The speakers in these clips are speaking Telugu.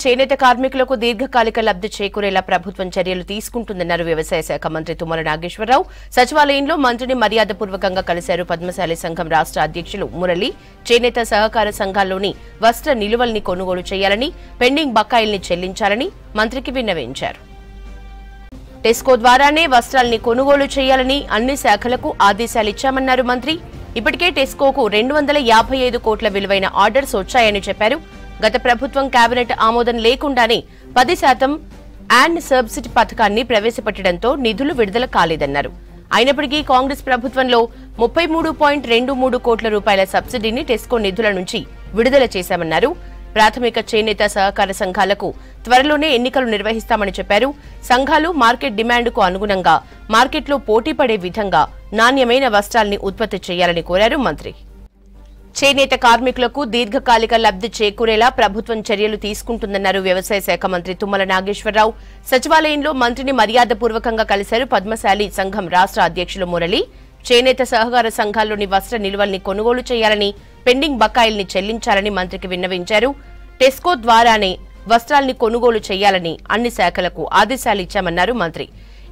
చేనేత కార్మికులకు దీర్ఘకాలిక లబ్ధి చేకూరేలా ప్రభుత్వం చర్యలు తీసుకుంటుందన్నారు వ్యవసాయ శాఖ మంత్రి తుమ్మల నాగేశ్వరరావు. సచివాలయంలో మంత్రిని మర్యాదపూర్వకంగా కలిశారు పద్మశాలి సంఘం రాష్ట్ర అధ్యక్షులు మురళి. చేనేత సహకార సంఘాల్లోని వస్త్ర నిలువల్ని కొనుగోలు చేయాలని, పెండింగ్ బకాయిల్ని చెల్లించాలని మంత్రికి విన్నవించారు. టెస్కో ద్వారానే వస్త్రాల్ని కొనుగోలు చేయాలని అన్ని శాఖలకు ఆదేశాలిచ్చామన్నారు మంత్రి. ఇప్పటికే టెస్కోకు 255 కోట్ల విలువైన ఆర్డర్స్ వచ్చాయని చెప్పారు. గత ప్రభుత్వం కేబినెట్ ఆమోదం లేకుండానే 10% యాడ్ సబ్సిడీ పథకాన్ని ప్రవేశపెట్టడంతో నిధులు విడుదల కాలేదన్నారు. అయినప్పటికీ కాంగ్రెస్ ప్రభుత్వంలో 33.23 కోట్ల రూపాయల సబ్సిడీని టెస్కో నిధుల నుంచి విడుదల చేశామన్నారు. ప్రాథమిక చేనేత సహకార సంఘాలకు త్వరలోనే ఎన్నికలు నిర్వహిస్తామని చెప్పారు. సంఘాలు మార్కెట్ డిమాండ్కు అనుగుణంగా మార్కెట్లో పోటీపడే విధంగా నాణ్యమైన వస్త్రాల్ని ఉత్పత్తి చేయాలని కోరారు మంత్రి. చేనేత కార్మికులకు దీర్ఘకాలిక లబ్ధి చేకూరేలా ప్రభుత్వం చర్యలు తీసుకుంటుందన్నారు వ్యవసాయ శాఖ మంత్రి తుమ్మల నాగేశ్వరరావు. సచివాలయంలో మంత్రిని మర్యాదపూర్వకంగా కలిశారు పద్మశాలి సంఘం రాష్ట్ర అధ్యక్షులు మురళి. చేనేత సహకార సంఘాల్లోని వస్త్ర నిల్వల్ని కొనుగోలు చేయాలని, పెండింగ్ బకాయిల్ని చెల్లించాలని మంత్రికి విన్నవించారు. టెస్కో ద్వారానే వస్త్రాల్ని కొనుగోలు చేయాలని అన్ని శాఖలకు ఆదేశాలిచ్చామన్నారు మంత్రి.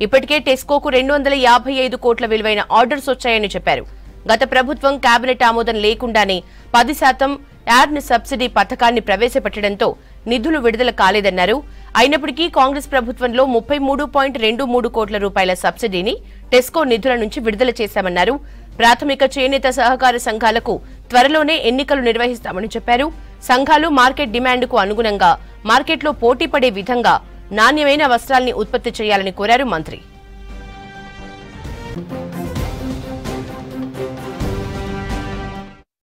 ఇప్పటికే టెస్కోకు 255 కోట్ల విలువైన ఆర్డర్స్ వచ్చాయని చెప్పారు. గత ప్రభుత్వం కేబినెట్ ఆమోదం లేకుండానే 10% యాడ్ సబ్సిడీ పథకాన్ని ప్రవేశపెట్టడంతో నిధులు విడుదల కాలేదన్నారు. అయినప్పటికీ కాంగ్రెస్ ప్రభుత్వంలో 33.23 కోట్ల రూపాయల సబ్సిడీని టెస్కో నిధుల నుంచి విడుదల చేశామన్నారు. ప్రాథమిక చేనేత సహకార సంఘాలకు త్వరలోనే ఎన్నికలు నిర్వహిస్తామని చెప్పారు. సంఘాలు మార్కెట్ డిమాండ్కు అనుగుణంగా మార్కెట్లో పోటీపడే విధంగా నాణ్యమైన వస్త్రాల్ని ఉత్పత్తి చేయాలని కోరారు మంత్రి.